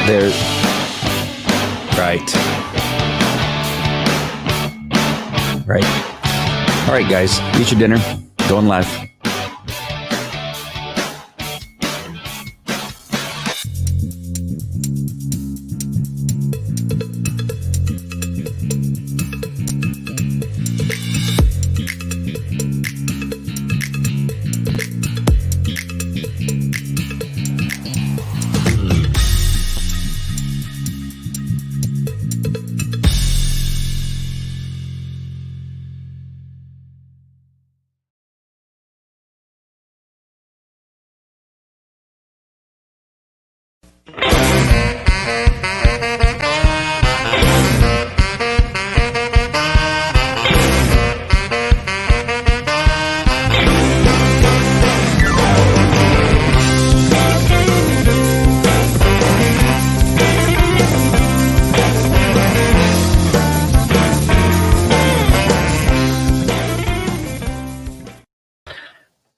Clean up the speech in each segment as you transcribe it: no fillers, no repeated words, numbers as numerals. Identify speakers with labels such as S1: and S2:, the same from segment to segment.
S1: There. Right. Right. All right, guys. Eat your dinner. Going live.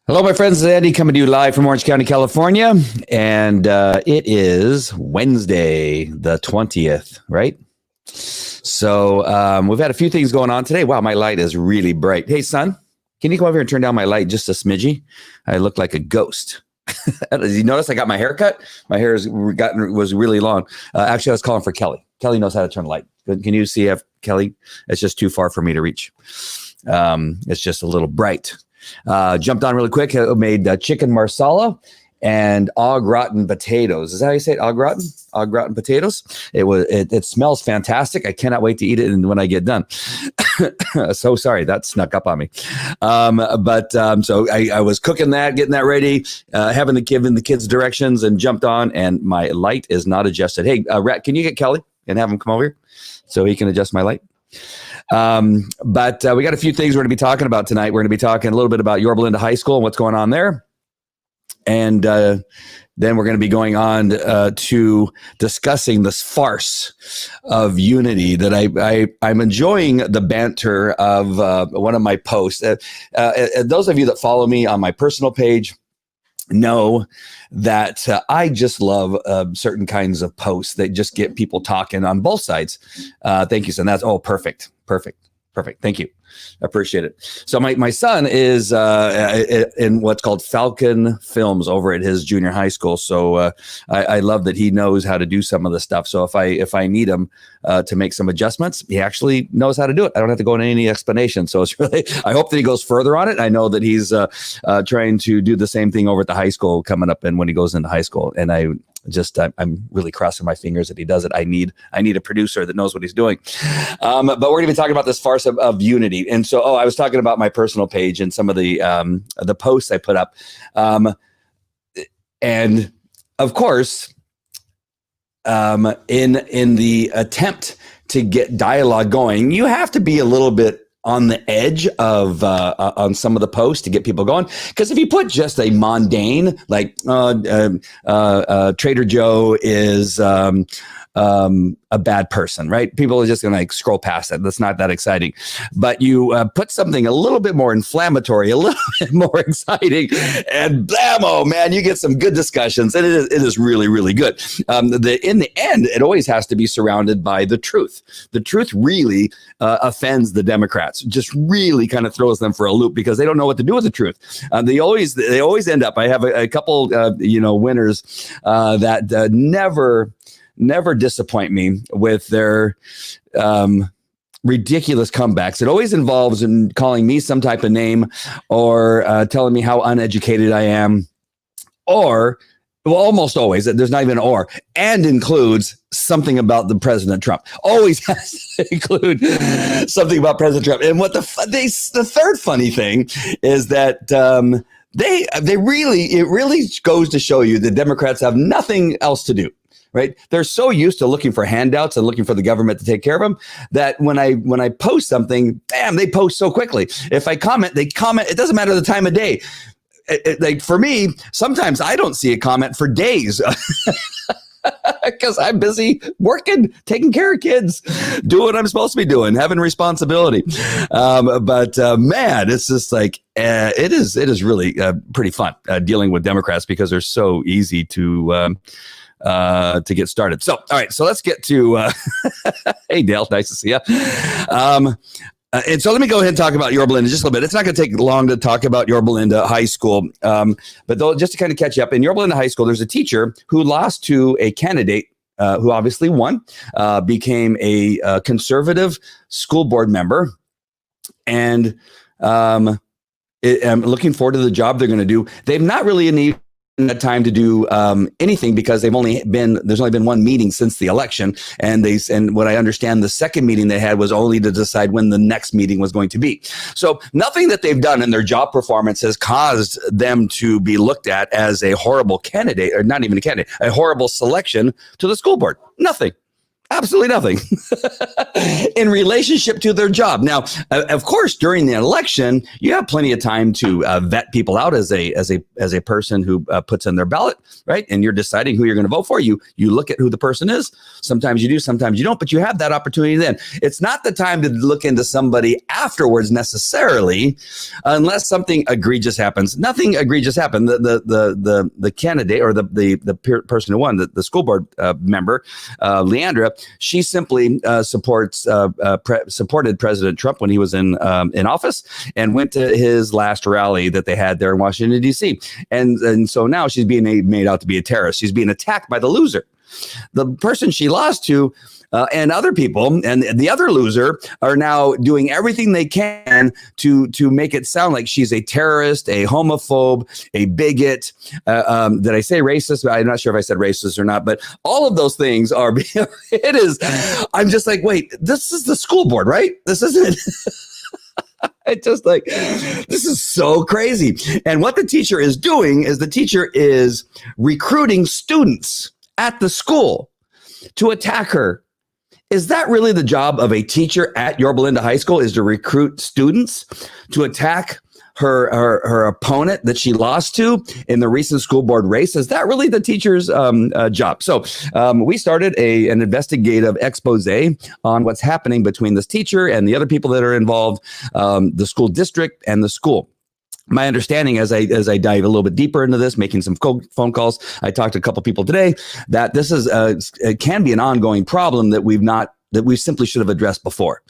S1: Hello, my friends. It's Andy coming to you live from Orange County, California. And it is Wednesday, the 20th, right? So we've had a few things going on today. Wow, my light is really bright. Hey, son, can you come over here and turn down my light just a smidgy? I look like a ghost. Did you notice I got my hair cut? My hair was really long. Actually, I was calling for Kelly. Kelly knows how to turn light. Can you see if Kelly? It's just too far for me to reach. It's just a little bright. Jumped on really quick. Made chicken marsala and au gratin potatoes. Is that how you say it? Au gratin? Au gratin potatoes. It smells fantastic. I cannot wait to eat it when I get done. So sorry, that snuck up on me. So I was cooking that, getting that ready, giving the kids directions, and jumped on, and my light is not adjusted. Hey, Rat, can you get Kelly and have him come over here so he can adjust my light? But we got a few things we're going to be talking about tonight. We're going to be talking a little bit about Yorba High School and what's going on there. And then we're going to be going on to discussing this farce of unity that I'm enjoying the banter of one of my posts. Those of you that follow me on my personal page know that I just love certain kinds of posts that just get people talking on both sides. Thank you, son. That's perfect. Thank you. I appreciate it. So my son is in what's called Falcon Films over at his junior high school. So I love that he knows how to do some of the stuff. So if I need him to make some adjustments, he actually knows how to do it. I don't have to go into any explanation. So it's really, I hope that he goes further on it. I know that he's trying to do the same thing over at the high school coming up and when he goes into high school. And I'm really crossing my fingers that he does it. I need a producer that knows what he's doing. But we're going to be talking about this farce of unity. And so, I was talking about my personal page and some of the posts I put up. And of course, in the attempt to get dialogue going, you have to be a little bit on the edge of on some of the posts to get people going. Because if you put just a mundane, like Trader Joe is a bad person, right? People are just going to scroll past it. That's not that exciting. But you put something a little bit more inflammatory, a little bit more exciting, and blammo, man, you get some good discussions. And it is really, really good. In the end, it always has to be surrounded by the truth. The truth really offends the Democrats, just really kind of throws them for a loop because they don't know what to do with the truth. They always end up, I have a couple, winners that never disappoint me with their ridiculous comebacks. It always involves in calling me some type of name or telling me how uneducated I am, or almost always, there's not even an or, and includes something about the President Trump. Always has to include something about President Trump. And the third funny thing is that it really goes to show you the Democrats have nothing else to do. Right? They're so used to looking for handouts and looking for the government to take care of them that when I post something, bam, they post so quickly. If I comment, they comment. It doesn't matter the time of day. Like for me, sometimes I don't see a comment for days because I'm busy working, taking care of kids, doing what I'm supposed to be doing, having responsibility. But man, it's just like it is really pretty fun dealing with Democrats because they're so easy to to get started. So, all right, so let's get to, hey, Dale, nice to see you. And so let me go ahead and talk about Yorba Linda just a little bit. It's not going to take long to talk about Yorba Linda High School. But though, just to kind of catch you up, in Yorba Linda High School, there's a teacher who lost to a candidate who obviously won, became a conservative school board member. And I'm looking forward to the job they're going to do. They've not really had time to do anything because there's only been one meeting since the election, and what I understand, the second meeting they had was only to decide when the next meeting was going to be. So nothing that they've done in their job performance has caused them to be looked at as a horrible candidate, or not even a candidate, a horrible selection to the school board. Nothing. Absolutely nothing in relationship to their job. Now, of course, during the election, you have plenty of time to vet people out as a person who puts in their ballot, right? And you're deciding who you're going to vote for. You look at who the person is. Sometimes you do, sometimes you don't, but you have that opportunity then. It's not the time to look into somebody afterwards necessarily, unless something egregious happens. Nothing egregious happened. The candidate or the person who won, the school board member, Leandra, she simply supported President Trump when he was in office, and went to his last rally that they had there in Washington, D.C. And so now she's being made out to be a terrorist. She's being attacked by the loser. The person she lost to and other people, and the other loser, are now doing everything they can to make it sound like she's a terrorist, a homophobe, a bigot. Did I say racist? I'm not sure if I said racist or not, but all of those things are, it is, I'm just like, wait, this is the school board, right? This isn't. It's just like, this is so crazy. And what the teacher is doing is the teacher is recruiting students at the school to attack her. Is that really the job of a teacher at Yorba Linda High School, is to recruit students to attack her opponent that she lost to in the recent school board race? Is that really the teacher's job? So we started an investigative expose on what's happening between this teacher and the other people that are involved, the school district and the school. My understanding, as I dive a little bit deeper into this, making some phone calls, I talked to a couple people today, that this is it can be an ongoing problem that we simply should have addressed before.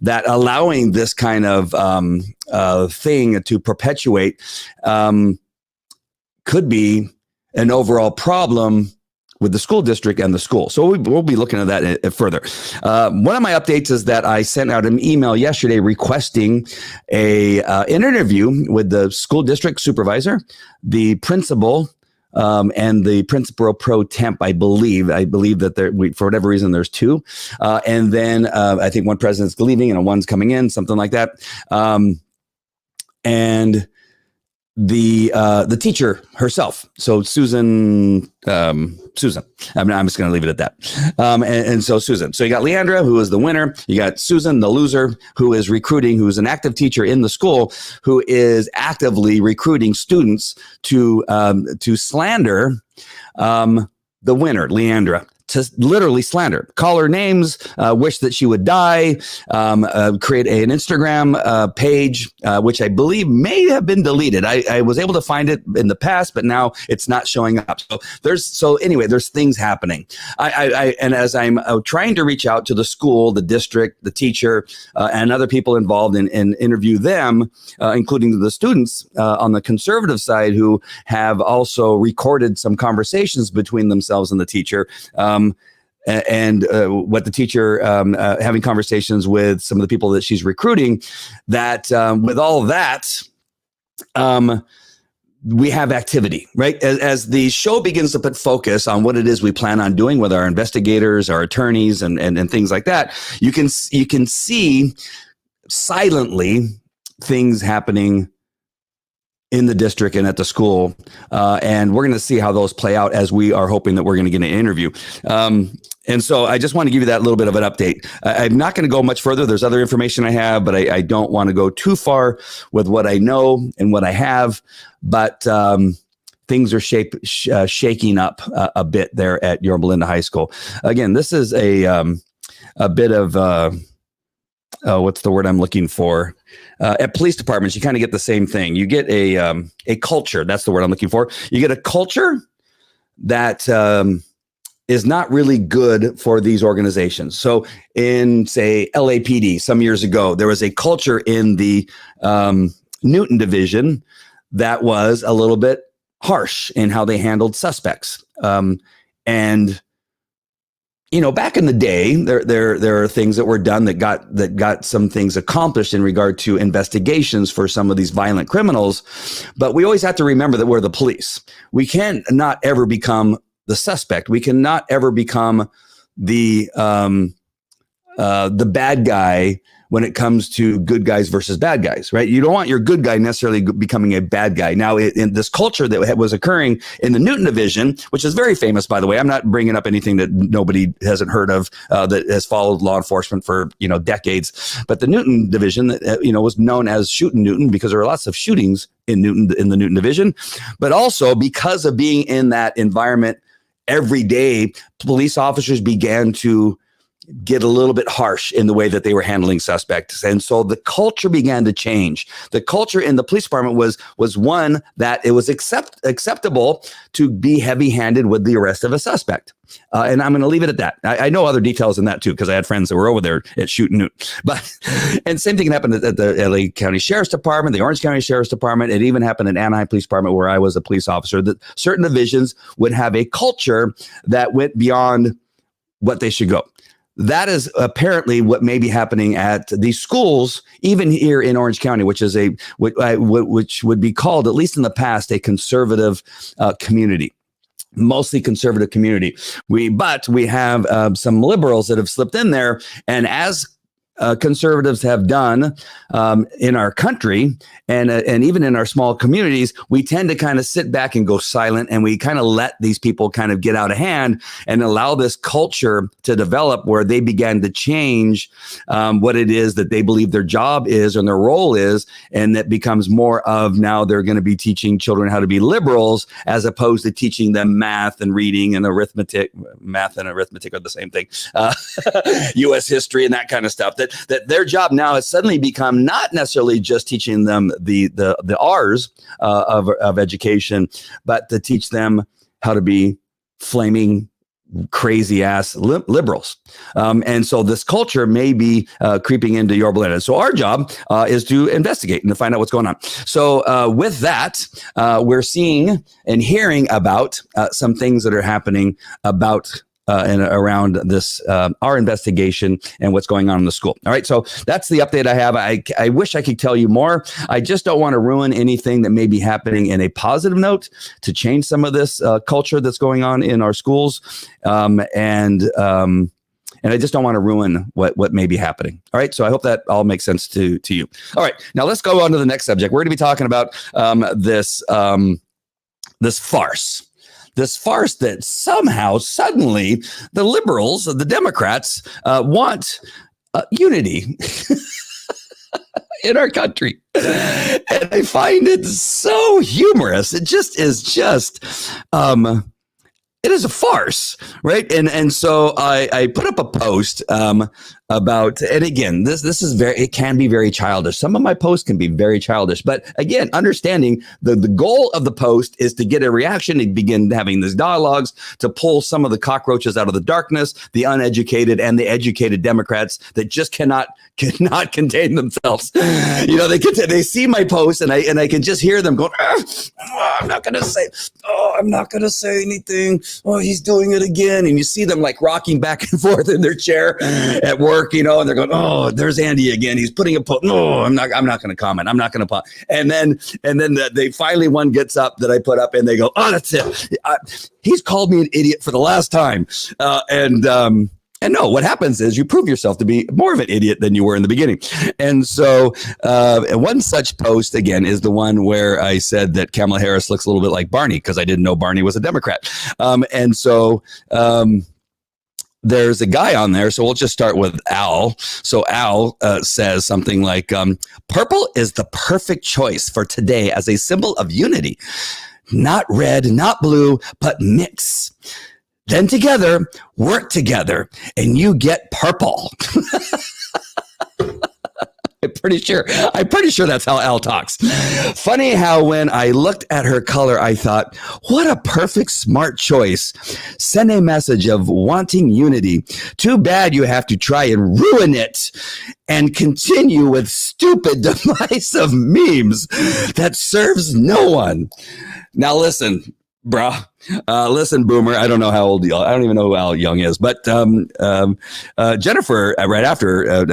S1: That allowing this kind of thing to perpetuate could be an overall problem with the school district and the school. So we'll be looking at that further. One of my updates is that I sent out an email yesterday requesting an interview with the school district supervisor, the principal, and the principal pro temp. I believe that for whatever reason, there's two. And then I think one president's leaving and one's coming in, something like that. And the teacher herself. So Susan. I mean, I'm just going to leave it at that. And so Susan. So you got Leandra, who is the winner. You got Susan, the loser, who is recruiting, who is an active teacher in the school, who is actively recruiting students to slander the winner, Leandra. To literally slander, call her names, wish that she would die, create an Instagram page, which I believe may have been deleted. I was able to find it in the past, but now it's not showing up. So anyway, there's things happening. And as I'm trying to reach out to the school, the district, the teacher, and other people involved and interview them, including the students on the conservative side, who have also recorded some conversations between themselves and the teacher. And what the teacher having conversations with some of the people that she's recruiting, that with all of that, we have activity, right? As the show begins to put focus on what it is we plan on doing with our investigators, our attorneys, and things like that, you can see silently things happening in the district and at the school. And we're going to see how those play out, as we are hoping that we're going to get an interview. And so I just want to give you that little bit of an update. I'm not going to go much further. There's other information I have, but I don't want to go too far with what I know and what I have. But things are shaking up a bit there at Yorba Linda High School. Again, this is a bit of what's the word I'm looking for? At police departments, you kind of get the same thing. You get a culture. That's the word I'm looking for. You get a culture that is not really good for these organizations. So in, say, LAPD some years ago, there was a culture in the Newton division that was a little bit harsh in how they handled suspects. And back in the day, there are things that were done that got some things accomplished in regard to investigations for some of these violent criminals. But we always have to remember that we're the police. We can't not ever become the suspect. We cannot ever become the bad guy when it comes to good guys versus bad guys, right? You don't want your good guy necessarily becoming a bad guy. Now, in this culture that was occurring in the Newton division, which is very famous, by the way, I'm not bringing up anything that nobody hasn't heard of that has followed law enforcement for decades. But the Newton division, was known as Shootin' Newton because there were lots of shootings in the Newton division, but also because of being in that environment every day, police officers began to get a little bit harsh in the way that they were handling suspects. And so the culture began to change. The culture in the police department was one that it was acceptable to be heavy-handed with the arrest of a suspect. And I'm going to leave it at that. I know other details in that too, because I had friends that were over there at Shootin' Newton. And same thing happened at the LA County Sheriff's Department, the Orange County Sheriff's Department. It even happened at Anaheim Police Department, where I was a police officer, that certain divisions would have a culture that went beyond what they should go. That is apparently what may be happening at these schools, even here in Orange County, which is which would be called, at least in the past, a conservative community. Mostly conservative community. But we have some liberals that have slipped in there, and as conservatives have done in our country and even in our small communities, we tend to kind of sit back and go silent, and we kind of let these people kind of get out of hand and allow this culture to develop where they began to change what it is that they believe their job is and their role is. And that becomes more of, now they're going to be teaching children how to be liberals as opposed to teaching them math and reading and arithmetic. Math and arithmetic are the same thing. U.S. history and that kind of stuff. That their job now has suddenly become not necessarily just teaching them the R's of education, but to teach them how to be flaming crazy ass liberals. And so this culture may be creeping into Yorba. And so our job is to investigate and to find out what's going on. So with that, we're seeing and hearing about some things that are happening about and around this, our investigation and what's going on in the school. All right. So that's the update I have. I wish I could tell you more. I just don't want to ruin anything that may be happening in a positive note to change some of this culture that's going on in our schools. And I just don't want to ruin what may be happening. All right. So I hope that all makes sense to you. All right. Now let's go on to the next subject. We're going to be talking about this farce. This farce that somehow, suddenly, the liberals, the Democrats, want unity in our country. And I find it so humorous. It just is it is a farce, right? And so I put up a post about, and again, this is it can be very childish. Some of my posts can be very childish, but again, understanding the goal of the post is to get a reaction, to begin having these dialogues, to pull some of the cockroaches out of the darkness, the uneducated and the educated Democrats that just cannot contain themselves. They see my post and I can just hear them going, I'm not going to say anything. Oh, he's doing it again. And you see them like rocking back and forth in their chair at work, and they're going, oh, there's Andy again. He's putting a post. No, I'm not going to comment. I'm not going to. And then they finally, one gets up that I put up and they go, oh, that's it. He's called me an idiot for the last time. And no, what happens is you prove yourself to be more of an idiot than you were in the beginning. And so one such post, again, is the one where I said that Kamala Harris looks a little bit like Barney because I didn't know Barney was a Democrat. And so there's a guy on there. So we'll just start with Al. So Al says something like, purple is the perfect choice for today as a symbol of unity. Not red, not blue, but mix. Then together, work together, and you get purple. I pretty sure that's how Al talks. Funny how when I looked at her color, I thought, what a perfect smart choice. Send a message of wanting unity. Too bad you have to try and ruin it and continue with stupid divisive memes that serves no one. Now listen, bruh. Listen, Boomer. I don't know how old I don't even know who Al Young is, but Jennifer right after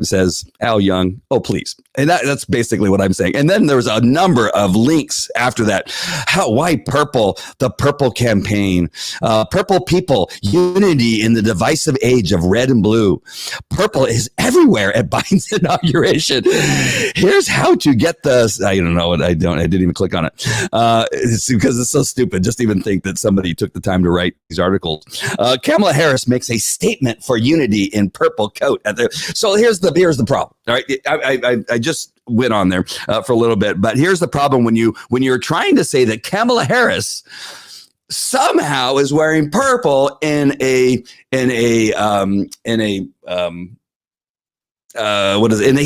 S1: says, Al Young, oh please, and that's basically what I'm saying. And then there was a number of links after that. Why purple? The purple campaign, purple people, unity in the divisive age of red and blue. Purple is everywhere at Biden's inauguration. Here's how to get the. I don't know. I didn't even click on it. It's because it's so stupid. Just even think that somebody took the time to write these articles. Kamala Harris makes a statement for unity in purple coat. So here's the problem. All right, I just went on there for a little bit, but here's the problem when you're trying to say that Kamala Harris somehow is wearing purple in a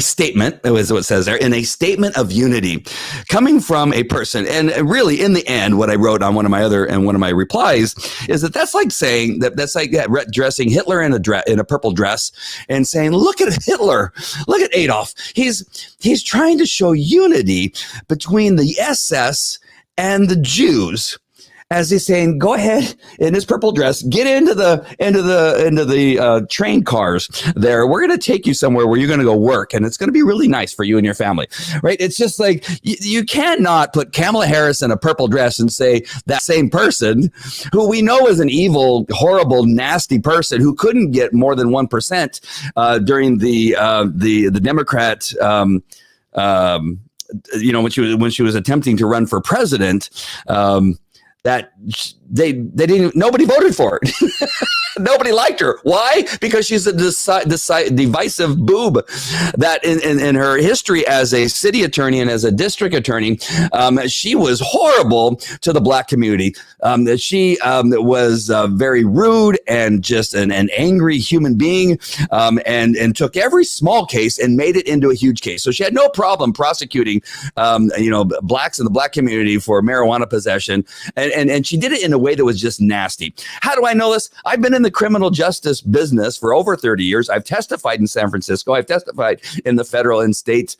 S1: statement, is what it says there, in a statement of unity coming from a person. And really, in the end, what I wrote on one of my replies is that's like saying that's like dressing Hitler in a purple dress and saying, look at Hitler, look at Adolf. He's trying to show unity between the SS and the Jews. As he's saying, go ahead in his purple dress, get into the train cars there. We're going to take you somewhere where you're going to go work, and it's going to be really nice for you and your family, right? It's just like you cannot put Kamala Harris in a purple dress and say that same person, who we know is an evil, horrible, nasty person who couldn't get more than 1% during the Democrat. When she was attempting to run for president. That nobody voted for it. Nobody liked her. Why? Because she's a divisive boob that in her history as a city attorney and as a district attorney, she was horrible to the black community. She was very rude and just an angry human being, and took every small case and made it into a huge case. So she had no problem prosecuting, blacks in the black community for marijuana possession. And she did it in a way that was just nasty. How do I know this? I've been in the criminal justice business for over 30 years. I've testified in San Francisco. I've testified in the federal and state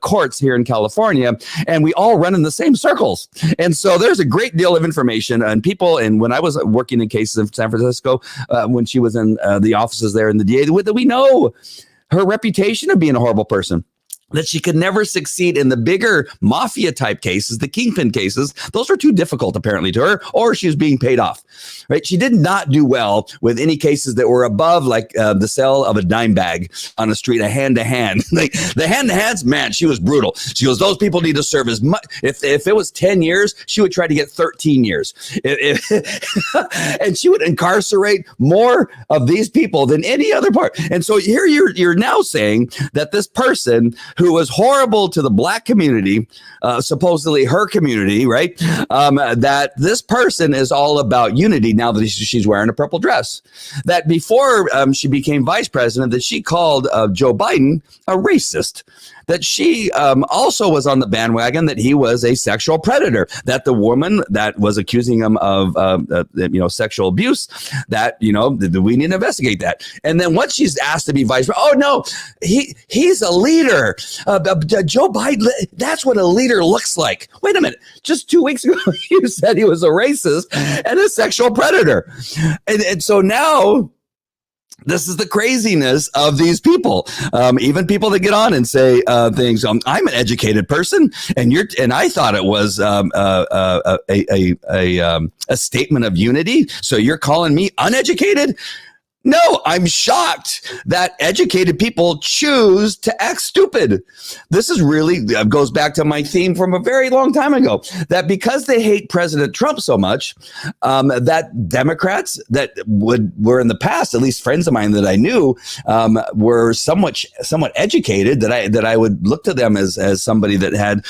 S1: courts here in California, and we all run in the same circles. And so there's a great deal of information and people. And when I was working in cases in San Francisco, when she was in the offices there in the DA, we know her reputation of being a horrible person, that she could never succeed in the bigger mafia type cases, the kingpin cases. Those were too difficult apparently to her, or she was being paid off, right? She did not do well with any cases that were above like the sale of a dime bag on the street, a hand to hand. Like the hand to hands, man, she was brutal. She goes, those people need to serve as much. If it was 10 years, she would try to get 13 years. And she would incarcerate more of these people than any other part. And so here you're now saying that this person who was horrible to the black community, supposedly her community, right? That this person is all about unity now that she's wearing a purple dress. That before she became vice president, that she called Joe Biden a racist. That she also was on the bandwagon that he was a sexual predator, that the woman that was accusing him of sexual abuse, that we need to investigate that. And then once she's asked to be vice president, oh no, he's a leader. Joe Biden, that's what a leader looks like. Wait a minute, just 2 weeks ago you said he was a racist and a sexual predator, and so now. This is the craziness of these people. Even people that get on and say things. I'm an educated person, and I thought it was a statement of unity. So you're calling me uneducated? No, I'm shocked that educated people choose to act stupid. This is really goes back to my theme from a very long time ago, that because they hate President Trump so much, that Democrats that were in the past, at least friends of mine that I knew, were somewhat educated, that I would look to them as somebody that had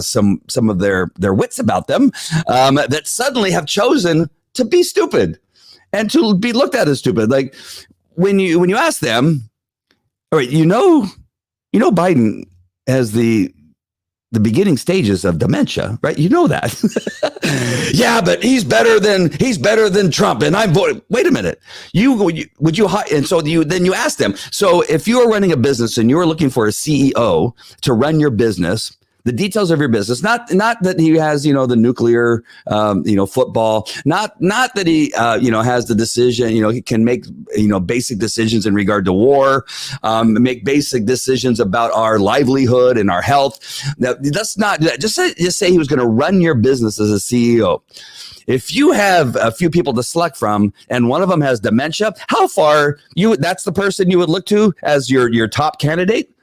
S1: some of their wits about them, that suddenly have chosen to be stupid. And to be looked at as stupid. Like when you ask them, all right, You know, Biden has the beginning stages of dementia, right? You know that. Yeah, but he's better than Trump, and I'm voting. Wait a minute. Would you and so you ask them. So if you are running a business and you are looking for a CEO to run your business, the details of your business, not that he has, the nuclear, football, not that he, has the decision, he can make, basic decisions in regard to war, make basic decisions about our livelihood and our health. That's not, just say he was going to run your business as a CEO. If you have a few people to select from and one of them has dementia, how far that's the person you would look to as your top candidate?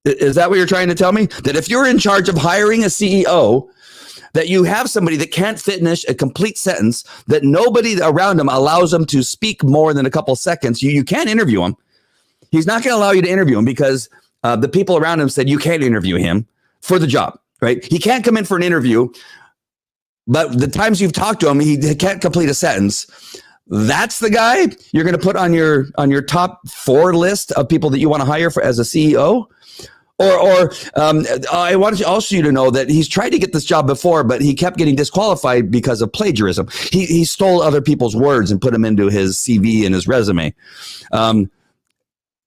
S1: Is that what you're trying to tell me? That if you're in charge of hiring a CEO, that you have somebody that can't finish a complete sentence, that nobody around him allows him to speak more than a couple seconds, you can't interview him. He's not going to allow you to interview him because the people around him said you can't interview him for the job, right? He can't come in for an interview, but the times you've talked to him, he can't complete a sentence. That's the guy you're going to put on your top 4 list of people that you want to hire as a CEO. Or I want also you to know that he's tried to get this job before, but he kept getting disqualified because of plagiarism. He stole other people's words and put them into his CV and his resume.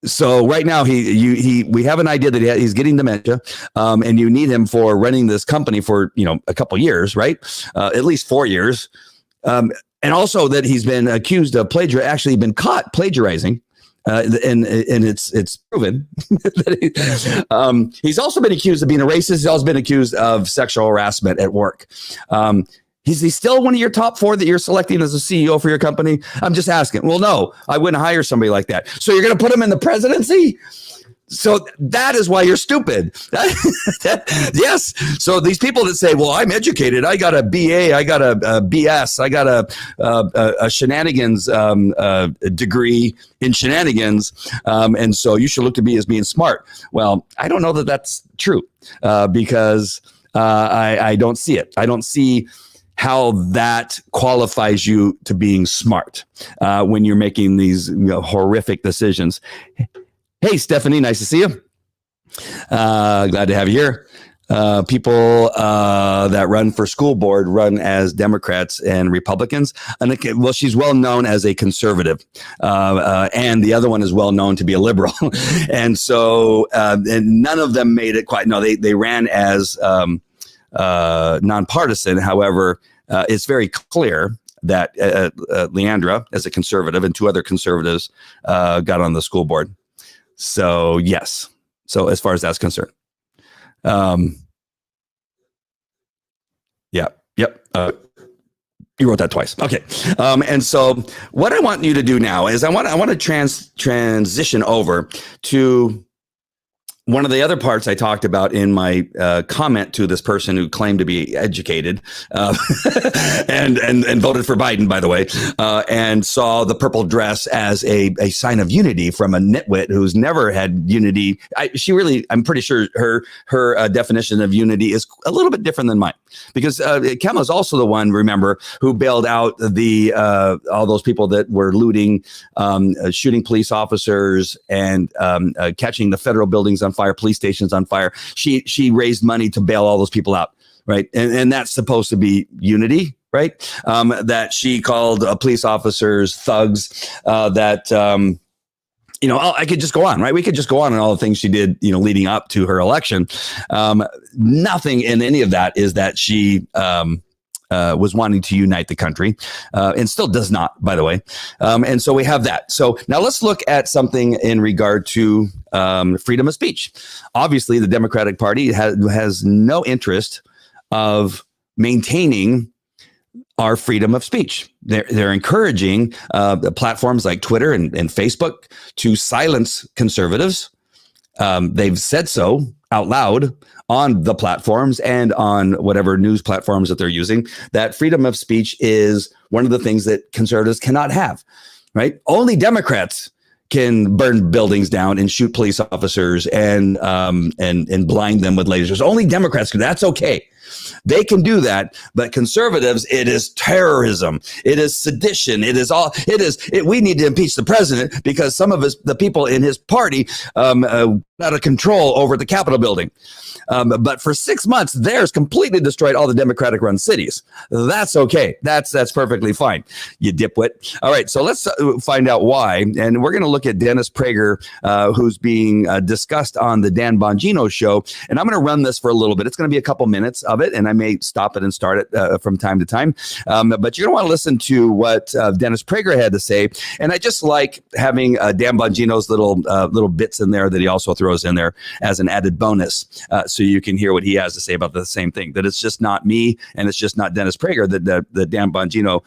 S1: So right now we have an idea that he's getting dementia, and you need him for running this company for a couple years, right? At least 4 years, and also that he's been accused of actually been caught plagiarizing. And it's proven that he's also been accused of being a racist. He's also been accused of sexual harassment at work. Is he still one of your top 4 that you're selecting as a CEO for your company? I'm just asking. Well, no, I wouldn't hire somebody like that. So you're going to put him in the presidency? So that is why you're stupid. Yes. So these people that say, well, I'm educated. I got a BA. I got a BS. I got a shenanigans degree in shenanigans. And so you should look to me as being smart. Well, I don't know that that's true because I don't see it. I don't see how that qualifies you to being smart when you're making these horrific decisions. Hey, Stephanie, nice to see you. Glad to have you here. People that run for school board run as Democrats and Republicans. And well, she's well known as a conservative, and the other one is well known to be a liberal. And so, and none of them made it quite. No, they ran as nonpartisan. However, it's very clear that Leandra, as a conservative, and 2 other conservatives got on the school board. So yes. So as far as that's concerned, yeah, yep. You wrote that twice. Okay. And so what I want you to do now is I want to transition over to one of the other parts I talked about in my comment to this person who claimed to be educated and voted for Biden, by the way, and saw the purple dress as a sign of unity from a nitwit who's never had unity. I'm pretty sure her definition of unity is a little bit different than mine, because Kemma is also the one, remember, who bailed out the all those people that were looting, shooting police officers, and catching the federal buildings on fire, police stations on fire. She raised money to bail all those people out, right? And that's supposed to be unity, right? That she called police officers thugs. I could just go on, right? We could just go on all the things she did, leading up to her election. Nothing in any of that is that she was wanting to unite the country, and still does not, by the way. And so we have that. So now let's look at something in regard to freedom of speech. Obviously, the Democratic Party has no interest of maintaining our freedom of speech. They're encouraging platforms like Twitter and Facebook to silence conservatives. They've said so out loud on the platforms and on whatever news platforms that they're using, that freedom of speech is one of the things that conservatives cannot have, right? Only Democrats can burn buildings down and shoot police officers and blind them with lasers. Only Democrats can. That's okay. They can do that, but conservatives, it is terrorism. It is sedition. We need to impeach the president because some of the people in his party out of control over the Capitol building. But for 6 months, theirs completely destroyed all the Democratic-run cities. That's okay. That's perfectly fine, you dipwit. All right, so let's find out why. And we're going to look at Dennis Prager, who's being discussed on the Dan Bongino show. And I'm going to run this for a little bit. It's going to be a couple minutes of it, and I may stop it and start it from time to time. But you're going to want to listen to what Dennis Prager had to say. And I just like having Dan Bongino's little bits in there that he also throws in there as an added bonus. So you can hear what he has to say about the same thing, that it's just not me and it's just not Dennis Prager, that Dan Bongino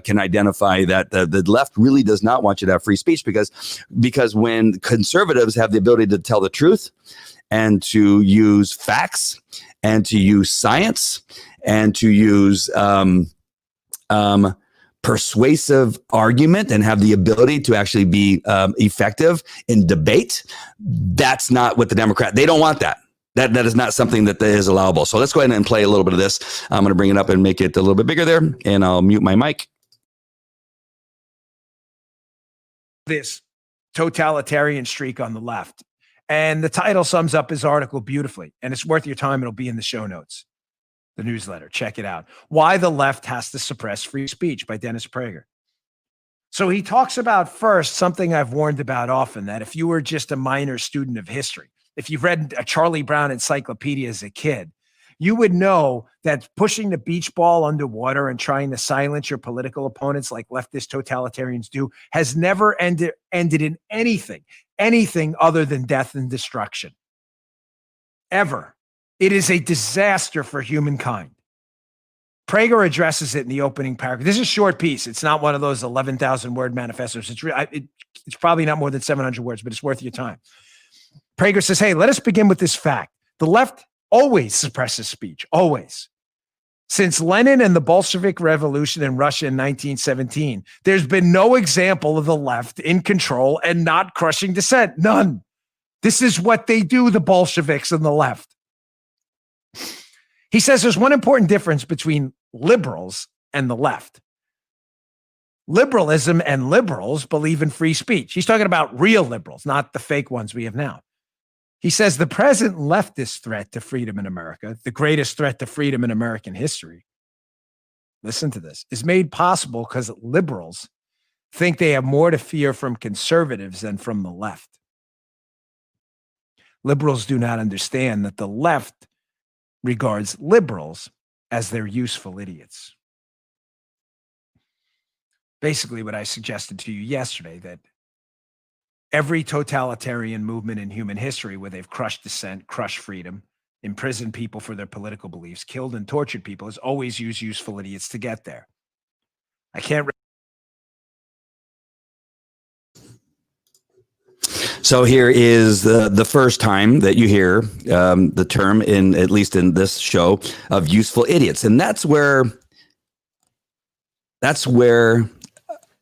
S1: can identify that the left really does not want you to have free speech because when conservatives have the ability to tell the truth and to use facts and to use science and to use persuasive argument and have the ability to actually be effective in debate, that's not what the Democrat, they don't want that. That is not something that is allowable. So let's go ahead and play a little bit of this. I'm going to bring it up and make it a little bit bigger there, and I'll mute my mic.
S2: This totalitarian streak on the left. And the title sums up his article beautifully, and it's worth your time. It'll be in the show notes, the newsletter. Check it out. Why the Left Has to Suppress Free Speech by Dennis Prager. So he talks about first something I've warned about often, that if you were just a minor student of history, if you've read a Charlie Brown encyclopedia as a kid, you would know that pushing the beach ball underwater and trying to silence your political opponents like leftist totalitarians do has never ended in anything other than death and destruction. Ever. It is a disaster for humankind. Prager addresses it in the opening paragraph. This is a short piece. It's not one of those 11,000 word manifestos. It's probably not more than 700 words, but it's worth your time. Prager says, hey, let us begin with this fact. The left always suppresses speech, always. Since Lenin and the Bolshevik Revolution in Russia in 1917, there's been no example of the left in control and not crushing dissent. None. This is what they do, the Bolsheviks and the left. He says there's one important difference between liberals and the left. Liberalism and liberals believe in free speech. He's talking about real liberals, not the fake ones we have now. He says the present leftist threat to freedom in America, the greatest threat to freedom in American history, listen to this, is made possible because liberals think they have more to fear from conservatives than from the left. Liberals do not understand that the left regards liberals as their useful idiots. Basically, what I suggested to you yesterday, that every totalitarian movement in human history where they've crushed dissent, crushed freedom, imprisoned people for their political beliefs, killed and tortured people, has always used useful idiots to get there. I can't.
S1: So here is the first time that you hear the term, at least in this show, of useful idiots. And that's where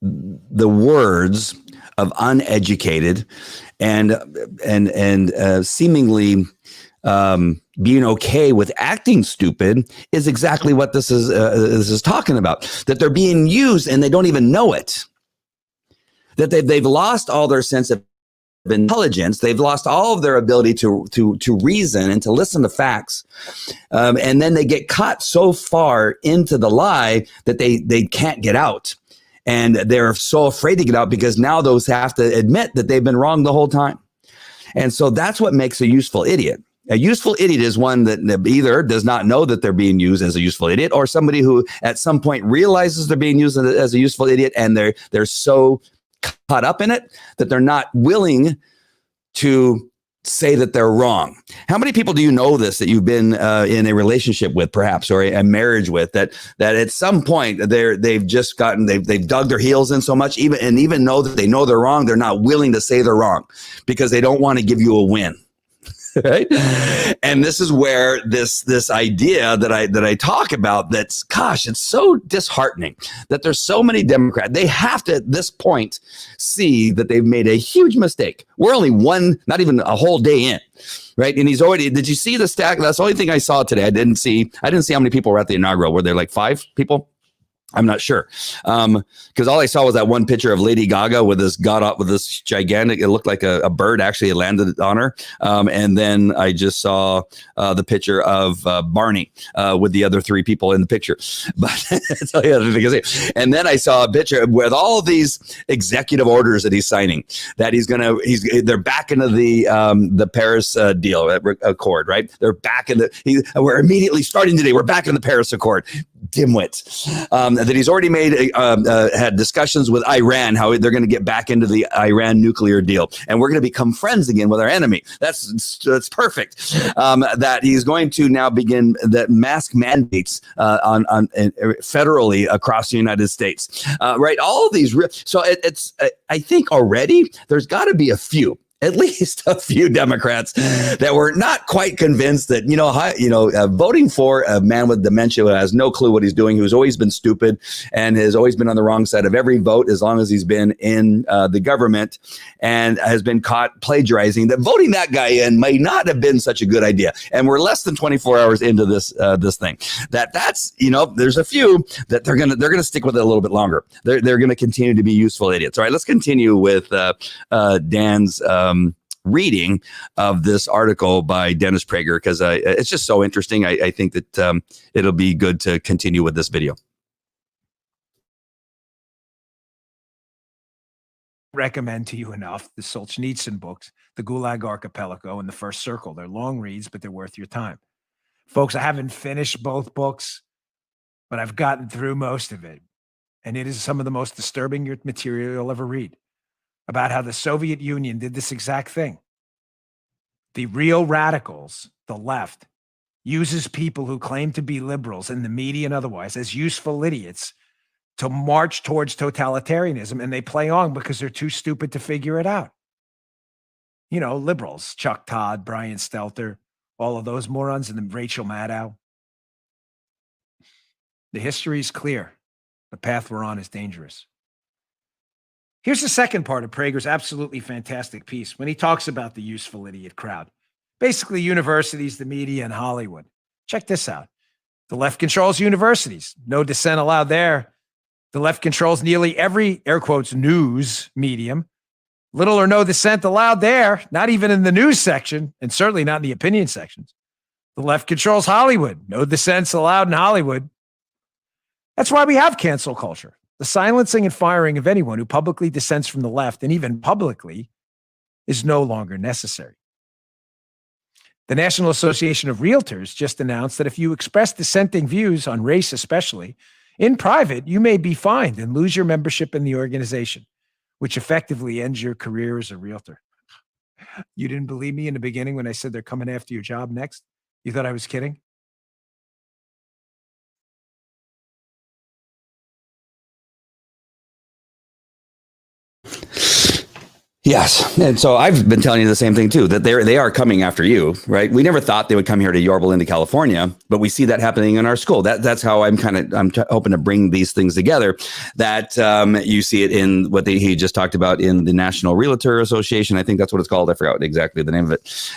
S1: the words of uneducated and seemingly being okay with acting stupid is exactly what this is talking about. That they're being used and they don't even know it. That they've lost all their sense of intelligence. They've lost all of their ability to reason and to listen to facts. And then they get caught so far into the lie that they can't get out. And they're so afraid to get out because now those have to admit that they've been wrong the whole time. And so that's what makes a useful idiot. A useful idiot is one that either does not know that they're being used as a useful idiot, or somebody who at some point realizes they're being used as a useful idiot, and they're so caught up in it that they're not willing to say that they're wrong. How many people do you know this, that you've been in a relationship with, perhaps, or a marriage with, that at some point they've dug their heels in so much, even though that they know they're wrong, they're not willing to say they're wrong because they don't want to give you a win. right? And this is where this idea that I talk about, that's, gosh, it's so disheartening that there's so many Democrats. They have to, at this point, see that they've made a huge mistake. We're only not even a whole day in. Right. And he's already, did you see the stack? That's the only thing I saw today. I didn't see how many people were at the inaugural. Were there like 5 people? I'm not sure. Because all I saw was that one picture of Lady Gaga with this gigantic, it looked like a bird actually landed on her. And then I just saw the picture of Barney with the other 3 people in the picture. But that's all the other thing I say. And then I saw a picture with all of these executive orders that he's signing, that they're back into the Paris deal accord, right? They're back in we're immediately starting today. We're back in the Paris Accord. Dimwits. That he's already had discussions with Iran, how they're going to get back into the Iran nuclear deal, and we're going to become friends again with our enemy. That's perfect. That he's going to now begin the mask mandates on federally across the United States. Right, all of these. So it's I think already there's got to be at least a few Democrats that were not quite convinced that, voting for a man with dementia who has no clue what he's doing, who's always been stupid and has always been on the wrong side of every vote as long as he's been in the government and has been caught plagiarizing, that voting that guy in may not have been such a good idea. And we're less than 24 hours into this thing. That's there's a few that they're gonna stick with it a little bit longer. They're gonna continue to be useful idiots. All right, let's continue with Dan's reading of this article by Dennis Prager, because it's just so interesting. I think that it'll be good to continue with this video.
S2: Recommend to you enough the Solzhenitsyn books, The Gulag Archipelago and The First Circle. They're long reads, but they're worth your time. Folks, I haven't finished both books, but I've gotten through most of it. And it is some of the most disturbing material you'll ever read, about how the Soviet Union did this exact thing. The real radicals, the left, uses people who claim to be liberals in the media and otherwise as useful idiots to march towards totalitarianism, and they play on because they're too stupid to figure it out. Liberals, Chuck Todd, Brian Stelter, all of those morons, and then Rachel Maddow. The history is clear. The path we're on is dangerous. Here's the second part of Prager's absolutely fantastic piece when he talks about the useful idiot crowd. Basically, universities, the media, and Hollywood. Check this out. The left controls universities. No dissent allowed there. The left controls nearly every, air quotes, news medium. Little or no dissent allowed there, not even in the news section, and certainly not in the opinion sections. The left controls Hollywood. No dissents allowed in Hollywood. That's why we have cancel culture. The silencing and firing of anyone who publicly dissents from the left, and even publicly, is no longer necessary. The National Association of Realtors just announced that if you express dissenting views on race especially, in private, you may be fined and lose your membership in the organization, which effectively ends your career as a realtor. You didn't believe me in the beginning when I said they're coming after your job next? You thought I was kidding?
S1: Yes. And so I've been telling you the same thing too, that they are coming after you, right? We never thought they would come here to Yorba, into California, but we see that happening in our school. That's how I'm hoping to bring these things together, that you see it in what he just talked about in the National Realtor Association. I think that's what it's called. I forgot exactly the name of it.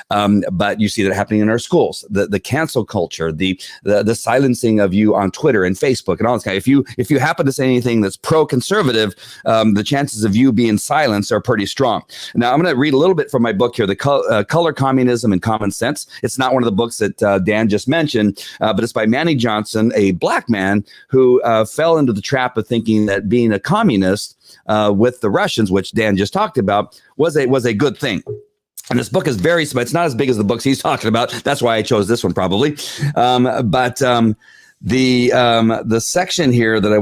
S1: But you see that happening in our schools, the cancel culture, the silencing of you on Twitter and Facebook and all this kind. If you happen to say anything that's pro-conservative, the chances of you being silenced are pretty strong. Now, I'm going to read a little bit from my book here, The Color, Communism, and Common Sense. It's not one of the books that Dan just mentioned, but it's by Manny Johnson, a black man who fell into the trap of thinking that being a communist with the Russians, which Dan just talked about, was a good thing. And this book is very small. It's not as big as the books he's talking about. That's why I chose this one probably. The section here that I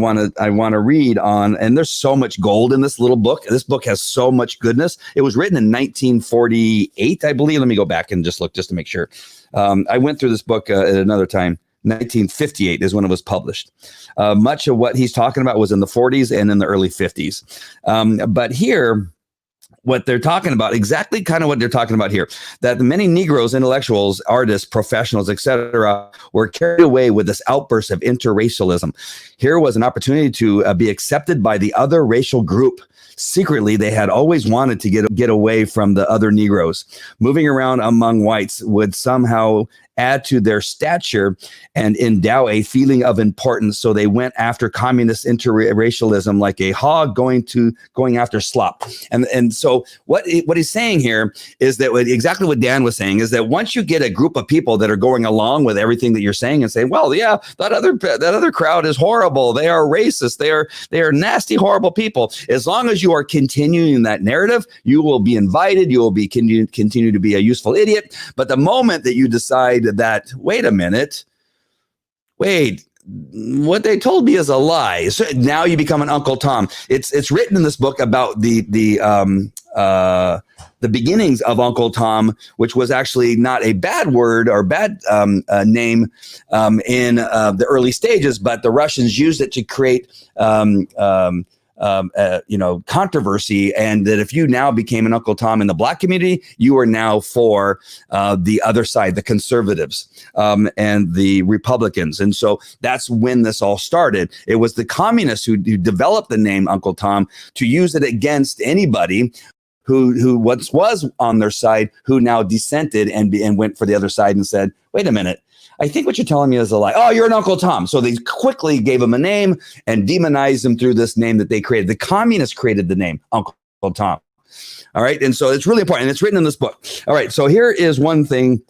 S1: want to read on, and there's so much gold in this little book. This book has so much goodness. It was written in 1948, I believe. Let me go back and just look just to make sure. I went through this book at another time. 1958 is when it was published. Much of what he's talking about was in the 40s and in the early 50s. But here, what they're talking about, exactly kind of what they're talking about here, that many Negroes, intellectuals, artists, professionals, etc., were carried away with this outburst of interracialism. Here was an opportunity to be accepted by the other racial group. Secretly, they had always wanted to get away from the other Negroes. Moving around among whites would somehow add to their stature and endow a feeling of importance. So they went after communist interracialism like a hog going after slop. And so what he's saying here is that exactly what Dan was saying is that once you get a group of people that are going along with everything that you're saying and saying, well, yeah, that other crowd is horrible. They are racist. They are nasty, horrible people. As long as you are continuing that narrative, you will be invited. You will be continue to be a useful idiot. But the moment that you decide that, wait a minute, what they told me is a lie, so now you become an Uncle Tom. It's written in this book about the beginnings of Uncle Tom, which was actually not a bad word or bad name in the early stages, but the Russians used it to create controversy, and that if you now became an Uncle Tom in the black community, you are now for the other side, the conservatives and the Republicans. And so that's when this all started. It was the communists who developed the name Uncle Tom to use it against anybody who once was on their side, who now dissented and went for the other side and said, wait a minute, I think what you're telling me is a lie. Oh, you're an Uncle Tom. So they quickly gave him a name and demonized him through this name that they created. The communists created the name Uncle Tom. All right. And so it's really important. And it's written in this book. All right. So here is one thing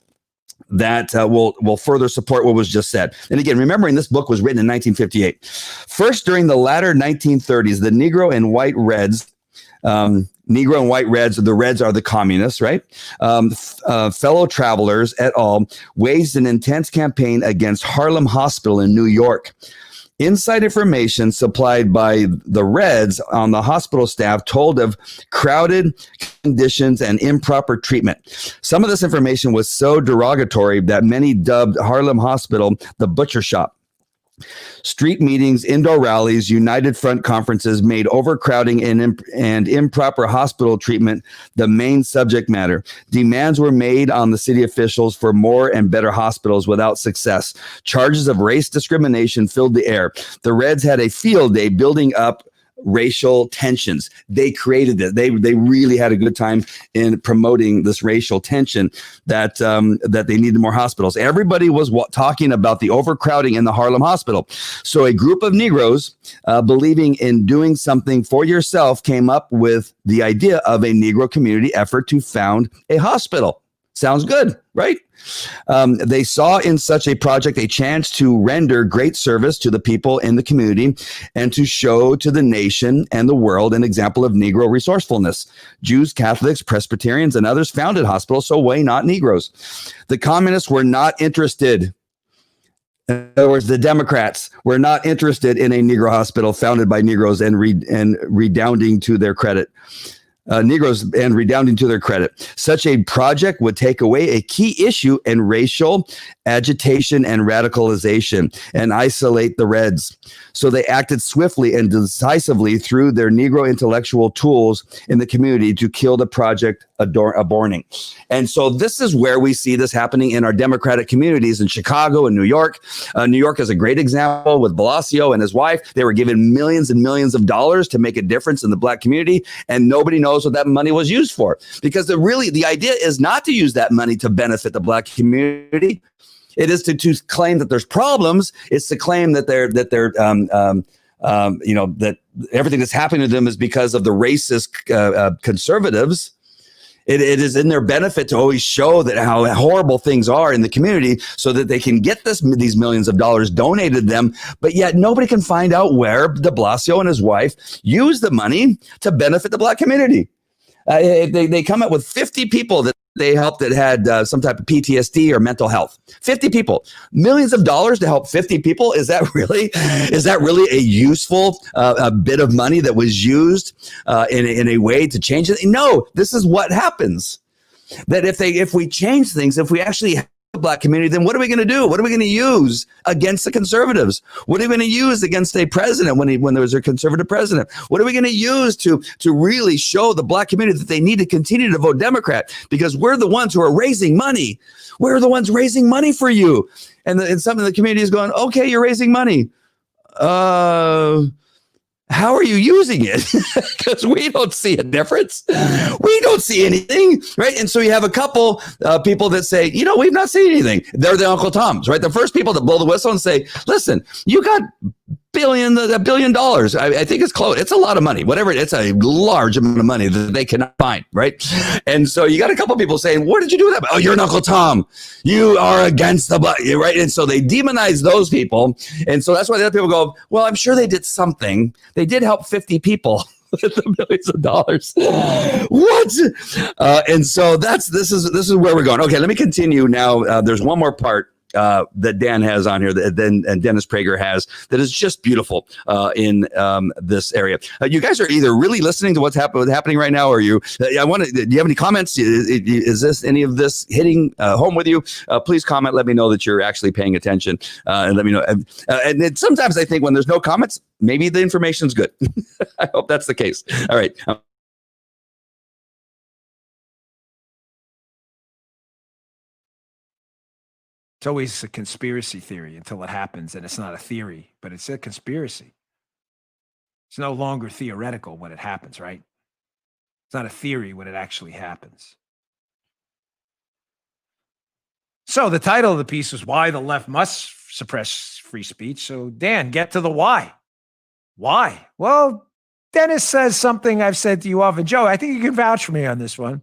S1: that will further support what was just said. And again, remembering this book was written in 1958. First, during the latter 1930s, the Negro and White Reds, Negro and White Reds, the Reds are the communists, right? Fellow travelers et al. Waged an intense campaign against Harlem Hospital in New York. Inside information supplied by the Reds on the hospital staff told of crowded conditions and improper treatment. Some of this information was so derogatory that many dubbed Harlem Hospital the butcher shop. Street meetings, indoor rallies, United Front conferences made overcrowding and improper hospital treatment the main subject matter. Demands were made on the city officials for more and better hospitals without success. Charges of race discrimination filled the air. The Reds had a field day building up racial tensions. They created it. They really had a good time in promoting this racial tension that they needed more hospitals. Everybody was talking about the overcrowding in the Harlem Hospital. So a group of Negroes believing in doing something for yourself came up with the idea of a Negro community effort to found a hospital. Sounds good, right? They saw in such a project a chance to render great service to the people in the community and to show to the nation and the world an example of Negro resourcefulness. Jews, Catholics, Presbyterians, and others founded hospitals, so why not Negroes? The communists were not interested. In other words, the Democrats were not interested in a Negro hospital founded by Negroes and redounding to their credit. Negroes and redounding to their credit. Such a project would take away a key issue in racial agitation and radicalization and isolate the Reds. So they acted swiftly and decisively through their Negro intellectual tools in the community to kill the project aborting. And so this is where we see this happening in our Democratic communities in Chicago and New York. New York is a great example with Blasio and his wife. They were given millions and millions of dollars to make a difference in the black community, and nobody knows what that money was used for. Because the idea is not to use that money to benefit the black community. It is to claim that there's problems. It's to claim that that everything that's happening to them is because of the racist conservatives. It is in their benefit to always show that how horrible things are in the community so that they can get these millions of dollars donated them. But yet nobody can find out where de Blasio and his wife used the money to benefit the black community. They come up with 50 people that they helped that had some type of PTSD or mental health. 50 people, millions of dollars to help 50 people. Is that really a useful bit of money that was used in a way to change it? No, this is what happens. That if we change things, if we actually the black community, then what are we going to do? What are we going to use against the conservatives? What are we going to use against a president when there was a conservative president? What are we going to use to really show the black community that they need to continue to vote Democrat? Because we're the ones who are raising money. We're the ones raising money for you. And some of the community is going, okay, you're raising money. How are you using it? Because we don't see a difference. We don't see anything, right? And so you have a couple people that say, we've not seen anything. They're the Uncle Toms, right? The first people that blow the whistle and say, listen, you got $1 billion. I think it's close. It's a lot of money, whatever. It's a large amount of money that they cannot find, right? And so you got a couple people saying, what did you do with that? Oh, you're an Uncle Tom. You are against the black, right? And so they demonize those people. And so that's why the other people go, well, I'm sure they did something. They did help 50 people with the millions of dollars. What? And so this is where we're going. Okay, let me continue now. There's one more part that Dan has on here and Dennis Prager has that is just beautiful in this area. You guys are either really listening to what's happening right now, or do you have any comments? Is this any of this hitting home with you? Please comment. Let me know that you're actually paying attention, and let me know. And then sometimes I think when there's no comments, maybe the information's good. I hope that's the case. All right.
S2: It's always a conspiracy theory until it happens, and it's not a theory, but it's a conspiracy. It's no longer theoretical when it happens, right? It's not a theory when it actually happens. So the title of the piece was Why the Left Must Suppress Free Speech. So Dan, get to the why. Why? Well, Dennis says something I've said to you often. Joe, I think you can vouch for me on this one.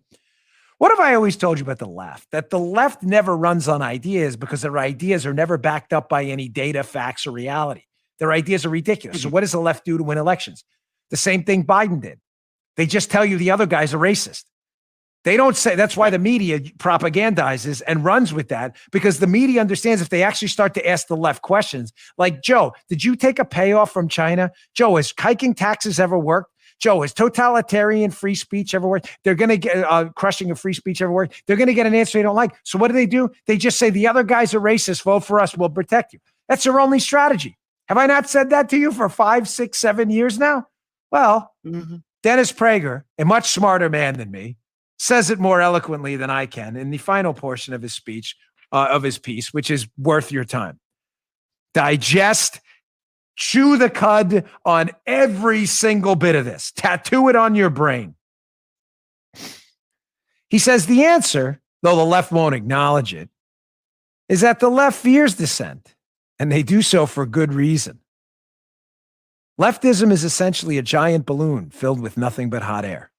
S2: What have I always told you about the left? That the left never runs on ideas because their ideas are never backed up by any data, facts, or reality. Their ideas are ridiculous. So what does the left do to win elections? The same thing Biden did. They just tell you the other guy's a racist. They don't say, that's why the media propagandizes and runs with that, because the media understands if they actually start to ask the left questions, like, Joe, did you take a payoff from China? Joe, has hiking taxes ever worked? Joe, has totalitarian free speech ever worked? They're going to get crushing of free speech ever worked? They're going to get an answer they don't like. So what do? They just say the other guy's a racist. Vote for us. We'll protect you. That's their only strategy. Have I not said that to you for 5, 6, 7 years now? Well, Dennis Prager, a much smarter man than me, says it more eloquently than I can in the final portion of his speech, of his piece, which is worth your time. Digest, chew the cud on every single bit of this. Tattoo it on your brain. He says the answer, though the left won't acknowledge it, is that the left fears dissent, and they do so for good reason. Leftism is essentially a giant balloon filled with nothing but hot air.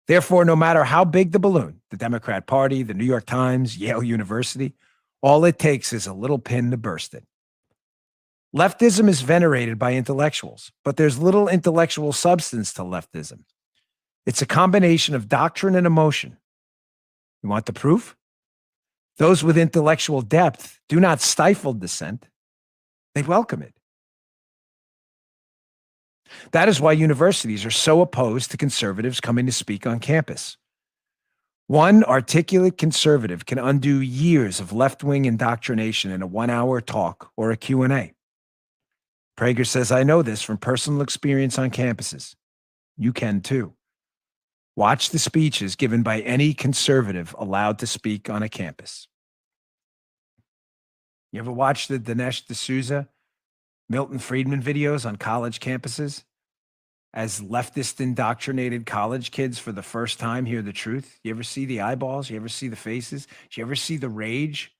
S2: Therefore, no matter how big the balloon, the Democrat Party, the New York Times, Yale University, all it takes is a little pin to burst it. Leftism is venerated by intellectuals, but there's little intellectual substance to leftism. It's a combination of doctrine and emotion. You want the proof? Those with intellectual depth do not stifle dissent. They welcome it. That is why universities are so opposed to conservatives coming to speak on campus. One articulate conservative can undo years of left-wing indoctrination in a 1-hour talk or a Q&A. Prager says, I know this from personal experience on campuses. You can too. Watch the speeches given by any conservative allowed to speak on a campus. You ever watch the Dinesh D'Souza, Milton Friedman videos on college campuses? As leftist indoctrinated college kids for the first time hear the truth? You ever see the eyeballs? You ever see the faces? Do you ever see the rage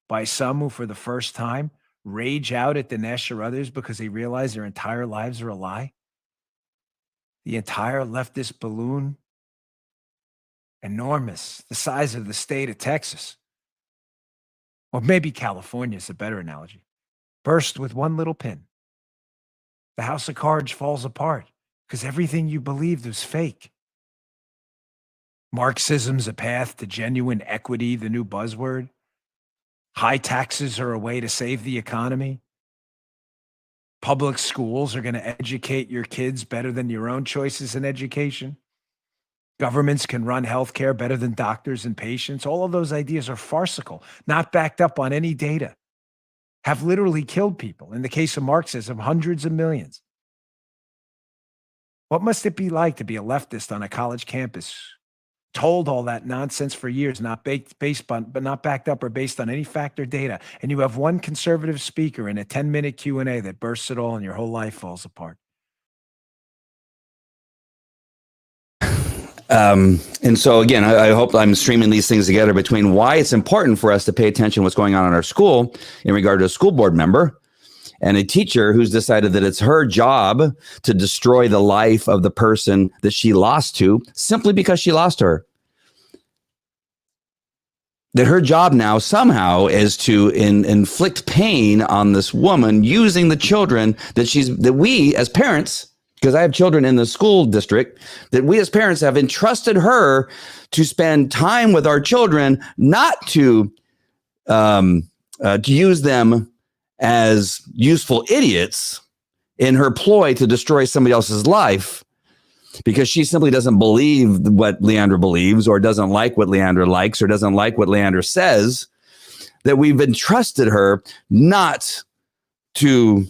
S2: by some who for the first time rage out at Dinesh or others because they realize their entire lives are a lie? The entire leftist balloon, enormous, the size of the state of Texas, or maybe California is a better analogy, burst with one little pin. The house of cards falls apart because everything you believed was fake. Marxism's a path to genuine equity, the new buzzword. High taxes are a way to save the economy. Public schools are going to educate your kids better than your own choices in education. Governments can run healthcare better than doctors and patients. All of those ideas are farcical, not backed up on any data, have literally killed people. In the case of Marxism, hundreds of millions. What must it be like to be a leftist on a college campus, told all that nonsense for years, not but not backed up or based on any fact or data, and you have one conservative speaker in a 10-minute Q&A that bursts it all and your whole life falls apart?
S1: And so again, I hope I'm streaming these things together between why it's important for us to pay attention to what's going on in our school in regard to a school board member and a teacher who's decided that it's her job to destroy the life of the person that she lost to simply because she lost her. That her job now somehow is to inflict pain on this woman using the children that we as parents, because I have children in the school district, that we as parents have entrusted her to spend time with our children, not to use them as useful idiots in her ploy to destroy somebody else's life, because she simply doesn't believe what Leandra believes, or doesn't like what Leandra likes, or doesn't like what Leandra says, that we've entrusted her not to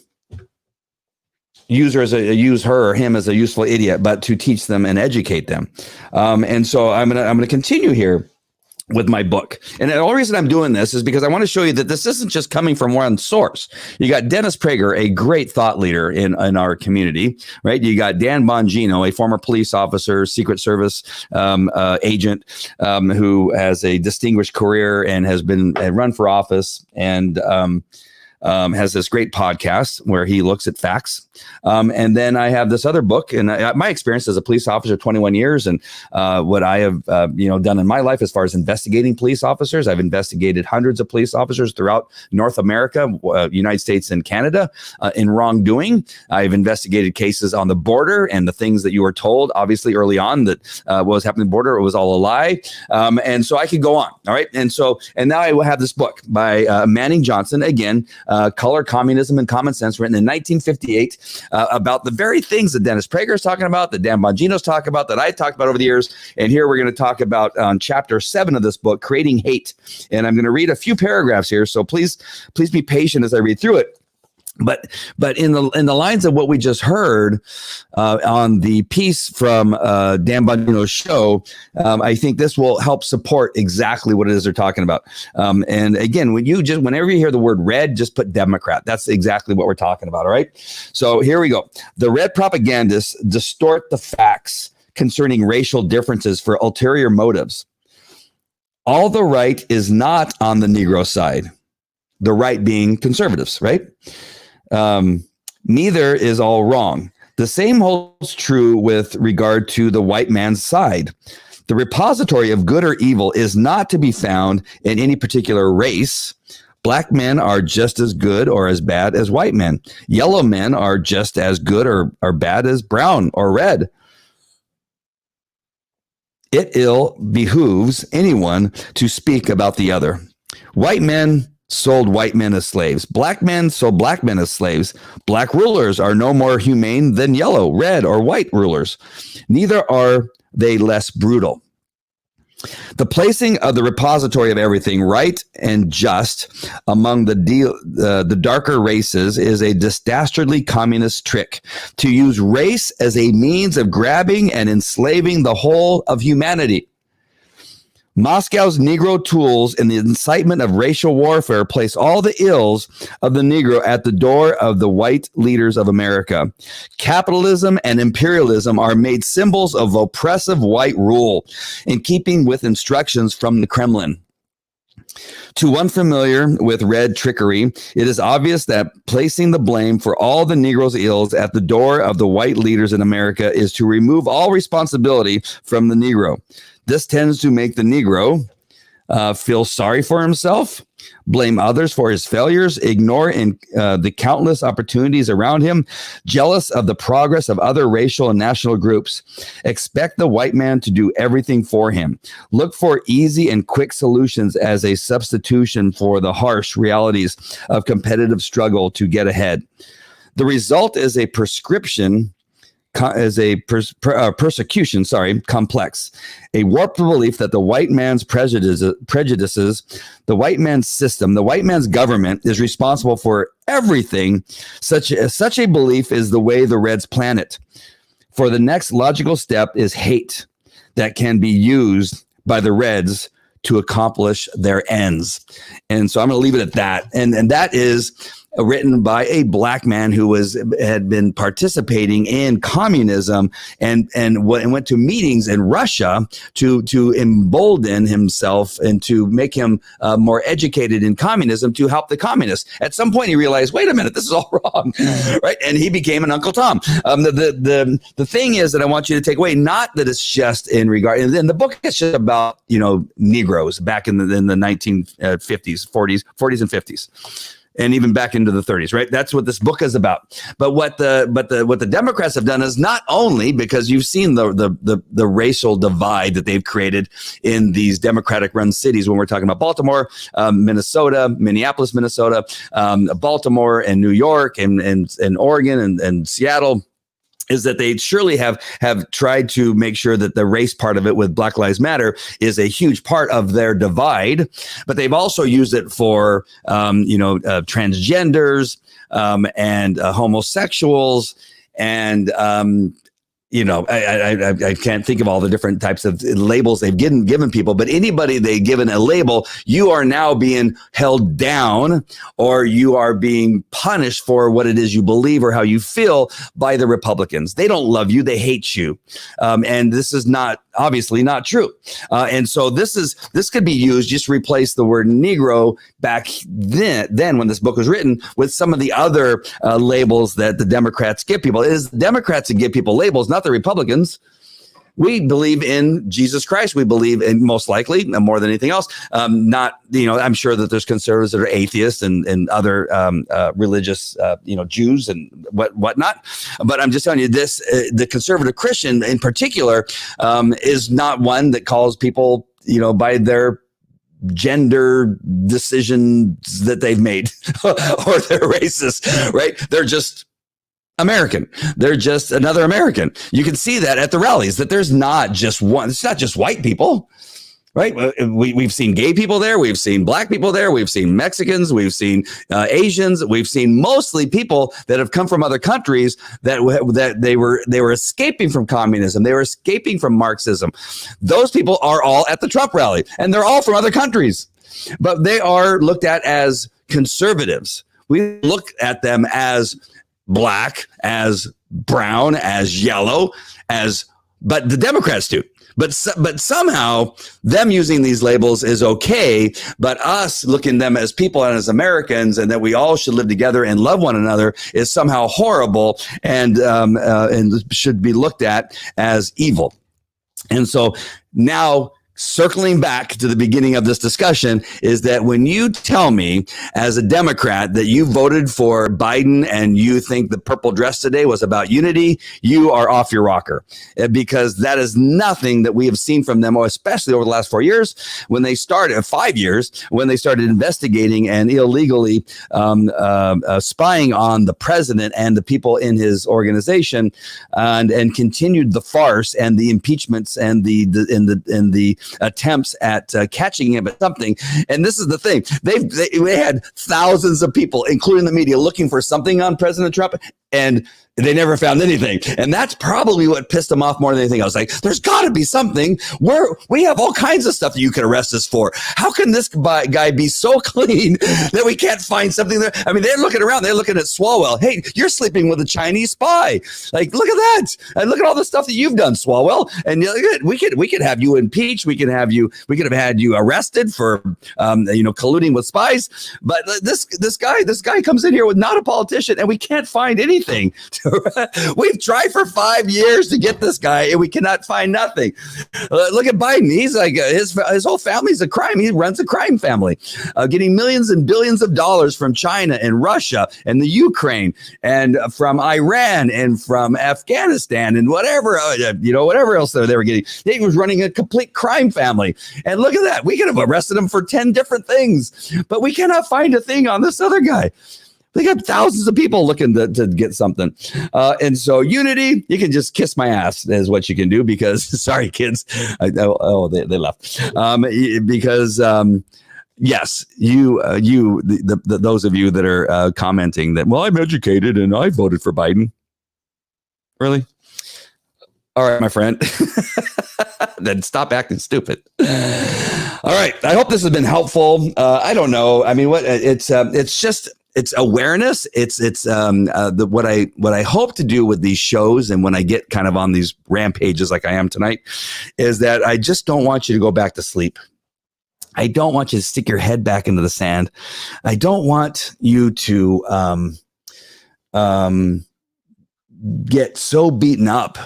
S1: use her or him as a useful idiot, but to teach them and educate them. And so I'm gonna continue here with my book. And the only reason I'm doing this is because I want to show you that this isn't just coming from one source. You got Dennis Prager, a great thought leader in our community, right? You got Dan Bongino, a former police officer, Secret Service agent, who has a distinguished career and has been run for office, and has this great podcast where he looks at facts. And then I have this other book, and my experience as a police officer, 21 years, and what I have done in my life as far as investigating police officers. I've investigated hundreds of police officers throughout North America, United States and Canada, in wrongdoing. I've investigated cases on the border and the things that you were told, obviously early on, that what was happening on the border, it was all a lie. And so I could go on. All right. And now I will have this book by Manning Johnson, again, Color, Communism, and Common Sense, written in 1958, about the very things that Dennis Prager is talking about, that Dan Bongino's talking about, that I talked about over the years. And here we're going to talk about chapter 7 of this book, Creating Hate. And I'm going to read a few paragraphs here, so please be patient as I read through it. But in the lines of what we just heard on the piece from Dan Bongino's show, I think this will help support exactly what it is they're talking about. And again, whenever you hear the word red, just put Democrat. That's exactly what we're talking about. All right. So here we go. The red propagandists distort the facts concerning racial differences for ulterior motives. All the right is not on the Negro side. The right being conservatives, right? Neither is all wrong. The same holds true with regard to the white man's side. The repository of good or evil is not to be found in any particular race. Black men are just as good or as bad as white men. Yellow men are just as good or bad as brown or red. It ill behooves anyone to speak about the other. White men sold white men as slaves. Black men sold black men as slaves. Black rulers are no more humane than yellow, red, or white rulers. Neither are they less brutal. The placing of the repository of everything right and just among the darker races is a dastardly communist trick to use race as a means of grabbing and enslaving the whole of humanity. Moscow's Negro tools in the incitement of racial warfare place all the ills of the Negro at the door of the white leaders of America. Capitalism and imperialism are made symbols of oppressive white rule, in keeping with instructions from the Kremlin. To one familiar with red trickery, it is obvious that placing the blame for all the Negro's ills at the door of the white leaders in America is to remove all responsibility from the Negro. This tends to make the Negro feel sorry for himself, blame others for his failures, ignore the countless opportunities around him, jealous of the progress of other racial and national groups, expect the white man to do everything for him, look for easy and quick solutions as a substitution for the harsh realities of competitive struggle to get ahead. The result is a prescription persecution, complex. A warped belief that the white man's prejudices, the white man's system, the white man's government is responsible for everything. Such a belief is the way the Reds plan it. For the next logical step is hate that can be used by the Reds to accomplish their ends. And so I'm going to leave it at that. And that is written by a black man who had been participating in communism and went to meetings in Russia to embolden himself and to make him more educated in communism to help the communists. At some point, he realized, wait a minute, this is all wrong, right? And he became an Uncle Tom. The thing is that I want you to take away, not that it's just in regard, and then the book is just about Negroes back in the 1950s, 40s and 50s. And even back into the 30s, right? That's what this book is about. But what the Democrats have done is not only, because you've seen the racial divide that they've created in these Democratic-run cities when we're talking about Baltimore, Minnesota, Minneapolis, Minnesota, Baltimore, and New York, and Oregon, and Seattle. Is that they surely have tried to make sure that the race part of it with Black Lives Matter is a huge part of their divide, but they've also used it for transgenders and homosexuals and I can't think of all the different types of labels they've given people, but anybody they've given a label, you are now being held down or you are being punished for what it is you believe or how you feel by the Republicans. They don't love you. They hate you. And this is obviously not true. And so this could be used, just replace the word Negro back then when this book was written with some of the other labels that the Democrats give people. It is the Democrats that give people labels, not the Republicans. We believe in Jesus Christ. We believe in, most likely, more than anything else. I'm sure that there's conservatives that are atheists and other religious, Jews and whatnot. But I'm just telling you this: the conservative Christian, in particular, is not one that calls people, by their gender decisions that they've made or they're racist, right? They're just American. They're just another American. You can see that at the rallies, that there's not just one. It's not just white people, right? We've seen gay people there. We've seen black people there. We've seen Mexicans. We've seen Asians. We've seen mostly people that have come from other countries that they were escaping from communism. They were escaping from Marxism. Those people are all at the Trump rally, and they're all from other countries, but they are looked at as conservatives. We look at them as black, as brown, as yellow, but the Democrats do. But somehow them using these labels is okay, but us looking at them as people and as Americans and that we all should live together and love one another is somehow horrible and should be looked at as evil. And so now, circling back to the beginning of this discussion, is that when you tell me as a Democrat that you voted for Biden and you think the purple dress today was about unity, you are off your rocker, because that is nothing that we have seen from them, especially over the last 4 years when they started 5 years, when they started investigating and illegally spying on the president and the people in his organization, and continued the farce and the impeachments and the attempts at catching him at something. And this is the thing. They had thousands of people, including the media, looking for something on President Trump, and they never found anything. And that's probably what pissed them off more than anything else. Like, there's got to be something where we have all kinds of stuff that you can arrest us for. How can this guy be so clean that we can't find something there? I mean, they're looking around. They're looking at Swalwell. Hey, you're sleeping with a Chinese spy. Like, look at that. And look at all the stuff that you've done, Swalwell. And we could have you impeached. We could have had you arrested for, colluding with spies. But this guy comes in here with not a politician, and we can't find anything. We've tried for 5 years to get this guy, and we cannot find nothing. Look at Biden. He's like his whole family's a crime. He runs a crime family, getting millions and billions of dollars from China and Russia and the Ukraine and from Iran and from Afghanistan and whatever else they were getting. He was running a complete crime family. And look at that. We could have arrested him for 10 different things, but we cannot find a thing on this other guy. They got thousands of people looking to get something. And so unity, you can just kiss my ass is what you can do because, sorry, kids. They left. Because yes, those of you that are commenting that, well, I'm educated and I voted for Biden. Really? All right, my friend. Then stop acting stupid. All right. I hope this has been helpful. I don't know. I mean, it's awareness. What I hope to do with these shows, and when I get kind of on these rampages like I am tonight, is that I just don't want you to go back to sleep. I don't want you to stick your head back into the sand. I don't want you to get so beaten up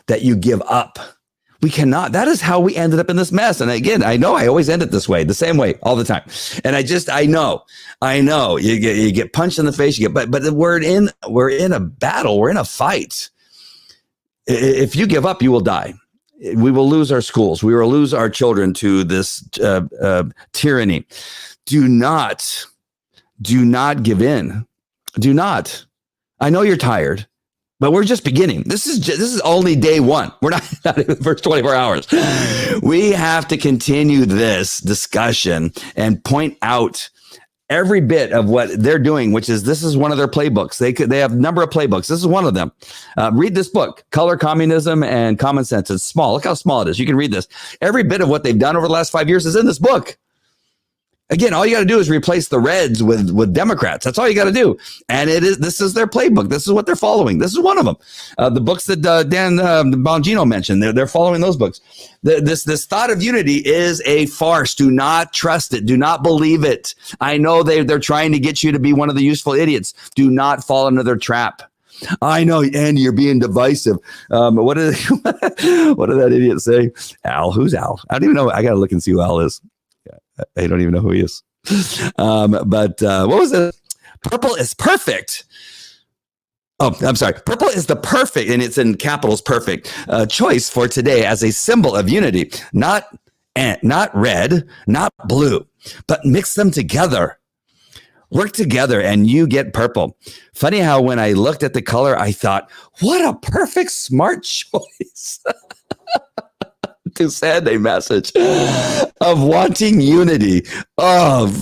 S1: that you give up. We cannot. That is how we ended up in this mess. And again, I know I always end it this way, the same way all the time. And I know you get punched in the face. But we're in a battle. We're in a fight. If you give up, you will die. We will lose our schools. We will lose our children to this tyranny. Do not give in. Do not. I know you're tired. But we're just beginning. This is only day one. We're not in the first 24 hours. We have to continue this discussion and point out every bit of what they're doing, which is this is one of their playbooks. They have a number of playbooks. This is one of them. Read this book, Color, Communism, and Common Sense. It's small. Look how small it is. You can read this. Every bit of what they've done over the last 5 years is in this book. Again, all you got to do is replace the Reds with Democrats. That's all you got to do. And this is their playbook. This is what they're following. This is one of them. The books that Dan Bongino mentioned, they're following those books. This thought of unity is a farce. Do not trust it. Do not believe it. I know they're trying to get you to be one of the useful idiots. Do not fall into their trap. I know, Andy, you're being divisive. What did that idiot say? Al, who's Al? I don't even know. I got to look and see who Al is. I don't even know who he is. But what was it? Purple is perfect. Oh, I'm sorry. Purple is the perfect, and it's in capitals, perfect choice for today as a symbol of unity. Not red, not blue, but mix them together. Work together and you get purple. Funny how when I looked at the color, I thought, what a perfect smart choice. To send a message of wanting unity of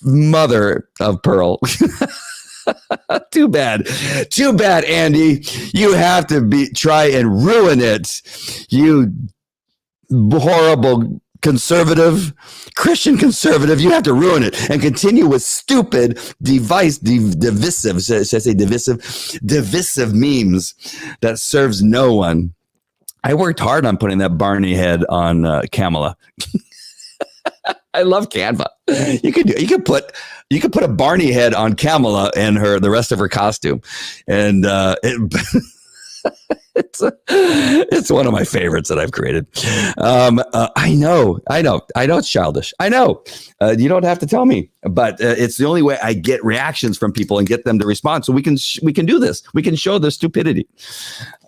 S1: mother of pearl. Too bad, Andy. You have to try and ruin it. You horrible conservative, Christian conservative. You have to ruin it and continue with stupid, divisive. Should I say divisive? Divisive memes that serves no one. I worked hard on putting that Barney head on Kamala. I love Canva. You could put a Barney head on Kamala and the rest of her costume, and it's one of my favorites that I've created. I know it's childish. I know you don't have to tell me, but it's the only way I get reactions from people and get them to respond. So we can do this. We can show the stupidity.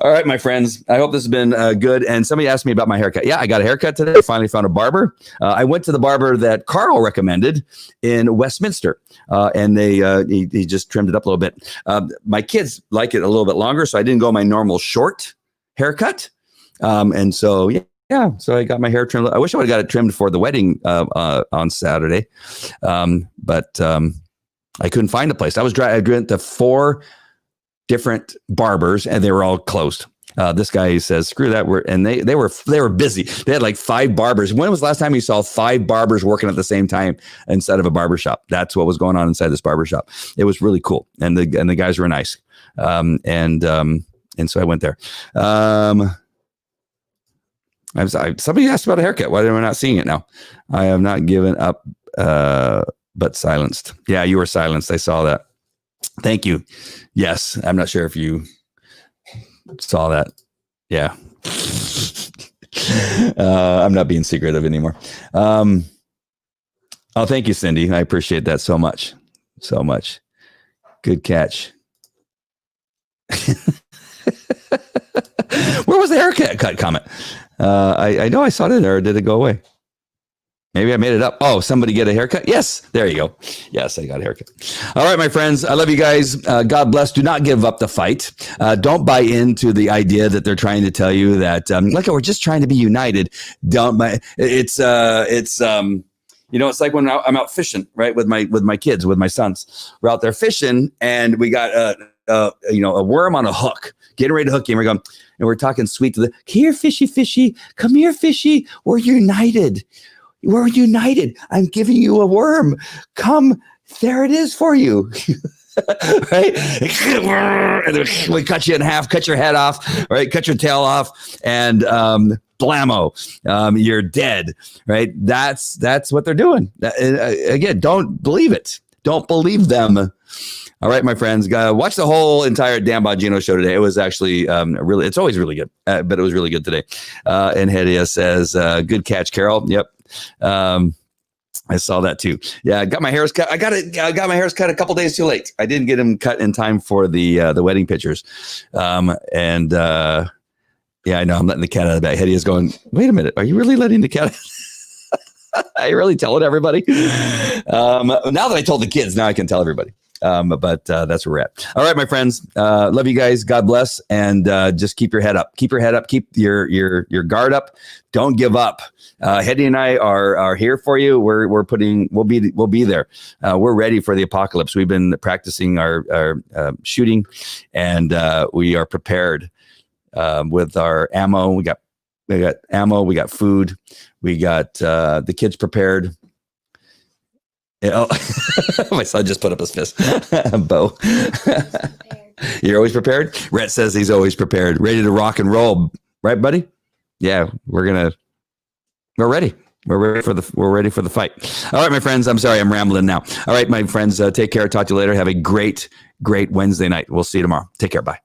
S1: All right, my friends. I hope this has been good. And somebody asked me about my haircut. Yeah, I got a haircut today. I finally found a barber. I went to the barber that Carl recommended in Westminster, and he just trimmed it up a little bit. My kids like it a little bit longer, so I didn't go my normal short haircut. And so, yeah, so I got my hair trimmed. I wish I would have got it trimmed for the wedding on Saturday, but I couldn't find a place. I went to 4 different barbers, and they were all closed. This guy says, "Screw that!" They were busy. They had like 5 barbers. When was the last time you saw 5 barbers working at the same time inside of a barber shop? That's what was going on inside this barber shop. It was really cool, and the guys were nice. And so I went there. Somebody asked about a haircut. Why am I not seeing it now? I have not given up, but silenced. Yeah, you were silenced. I saw that. Thank you. Yes, I'm not sure if you saw that. Yeah. I'm not being secretive anymore. Oh, thank you, Cindy. I appreciate that so much. So much. Good catch. Where was the haircut comment? I know I saw it in there. Or did it go away? Maybe I made it up. Oh, somebody get a haircut? Yes, there you go. Yes, I got a haircut. All right, my friends. I love you guys. God bless. Do not give up the fight. Don't buy into the idea that they're trying to tell you that, like, we're just trying to be united. Don't buy. It's like when I'm out fishing, right, with my kids, with my sons. We're out there fishing, and we got a worm on a hook, getting ready to hook him. We're going, and we're talking sweet to here, fishy, come here, fishy. We're united. We're united. I'm giving you a worm. Come, there it is for you. Right? We cut you in half, cut your head off, right? Cut your tail off, and blammo, you're dead, right? That's what they're doing. Again, don't believe it. Don't believe them. All right, my friends, watch the whole entire Dan Bongino show today. It was actually really, it's always really good, but it was really good today. And Hedia says, good catch, Carol. Yep. I saw that too. Yeah, I got my hairs cut. I got my hairs cut a couple days too late. I didn't get them cut in time for the wedding pictures. Yeah, I know I'm letting the cat out of the bag. Hedia's going, wait a minute. Are you really letting the cat out? Are you really telling everybody? Now that I told the kids, now I can tell everybody. But that's where we're at. All right, my friends. Love you guys. God bless. And just keep your head up. Keep your head up. Keep your guard up. Don't give up. Hedy and I are here for you. We'll be there. We're ready for the apocalypse. We've been practicing our shooting, and we are prepared with our ammo. We got ammo. We got food. We got the kids prepared. Yeah, oh, my son just put up his fist. Bo. You're always prepared? Rhett says he's always prepared, ready to rock and roll. Right, buddy? Yeah, we're ready. We're ready for the fight. All right, my friends. I'm sorry, I'm rambling now. All right, my friends, take care. Talk to you later. Have a great Wednesday night. We'll see you tomorrow. Take care. Bye.